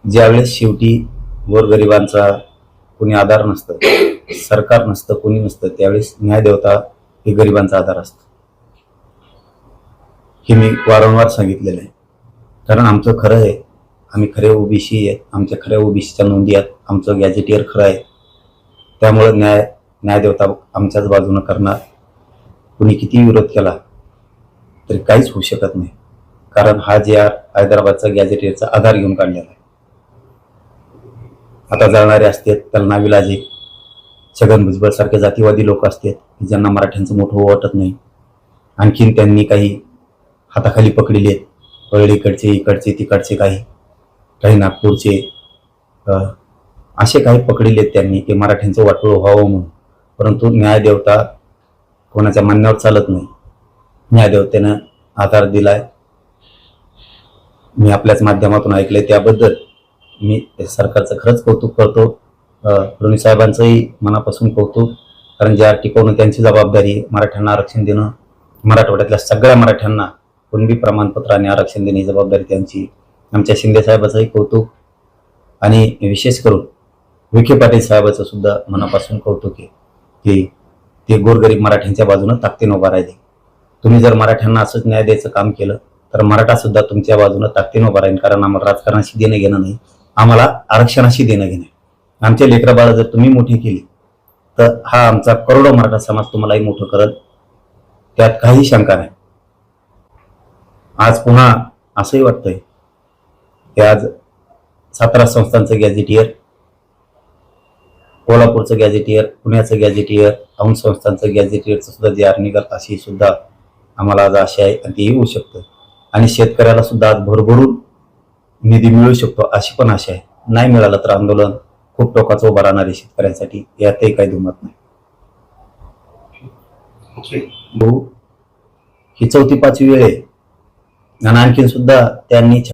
ज्यावेळेस शेवटी गोरगरिबांचा कोणी आधार नसतं, सरकार नसतं, कोणी नसतं, त्यावेळेस न्यायदेवता हे गरिबांचा आधार असतो. हे मी वारंवार सांगितलेलं आहे. कारण आमचं खरं आहे, आम्ही खरे ओबीसी आहेत, आमच्या खऱ्या ओबीसीच्या नोंदी आहेत, आमचं गॅजेटियर खरं आहे. त्यामुळं न्यायदेवता आमच्याच बाजूनं करणार. कुणी किती विरोध केला तरी काहीच होऊ शकत नाही. कारण हा जे हैदराबादचा गॅजेटियरचा आधार घेऊन काढलेला आहे. आता जळणारे असतात त्याला नाविलाजे, छगन भुजबळ सारखे जातीवादी लोक असतात ज्यांना मराठ्यांचं मोठं वाटत नाही. आणखीन त्यांनी काही हाताखाली पकडलेले आहेत, परळीकडचे, इकडचे, तिकडचे, काही नागपूरचे, असे काही पकडलेले आहेत त्यांनी की मराठ्यांचं वाटोळं व्हावं म्हणून. परंतु न्यायदेवता कोणाच्या म्हणण्यावर चालत नाही. न्यायदेवतेनं आधार दिलाय. मी आपल्याच माध्यमातून ऐकलंय, त्याबद्दल मी सरकारचं खरंच कौतुक करतो. फडणवीस साहेबांचंही मनापासून कौतुक. कारण जे टिकवणं त्यांची जबाबदारी आहे. मराठ्यांना आरक्षण देणं, मराठवाड्यातल्या सगळ्या मराठ्यांना कुणबी प्रमाणपत्र आणि आरक्षण देण्याची जबाबदारी त्यांची. आमच्या शिंदे साहेबाचंही कौतुक आणि विशेष करून विखे पाटील साहेबाचं सुद्धा मनापासून कौतुक आहे की ते गोरगरीब मराठ्यांच्या बाजूनं ताकदीनं उभा राहिले. तुम्ही जर मराठ्यांना असंच न्याय द्यायचं काम केलं तर मराठा सुद्धा तुमच्या बाजूनं ताकदीनं उभा राहील. कारण आम्हाला राजकारणाशी देणं घेणं नाही, आम्हाला आरक्षणाशी देणं घेणं. आमचे लेकरं बाळं जर तुम्ही मोठी केली तर हा आमचा करोडो मराठा समाज तुम्हालाही मोठं करत, त्यात काही शंका नाही. आज पुन्हा असंही वाटतंय की आज 17 संस्थांचं गॅजेटियर, कोल्हापूरचं गॅजेटियर, पुण्याचं गॅजेटियर, औंध संस्थांचं गॅजेटियरचं सुद्धा जे आर निघाल अशी सुद्धा आम्हाला आज आशा आहे आणि ते येऊ शकतं. आणि शेतकऱ्याला सुद्धा आज भरभरून निधी मिळू शकतो अशी पण आशा आहे. नाही मिळालं तर आंदोलन खूप टोकाचं उभं राहणार आहे शेतकऱ्यांसाठी, यातही काही दुमत नाही. भाऊ, ही 4थी 5वी वेळ आहे आणि आणखीन सुद्धा त्यांनी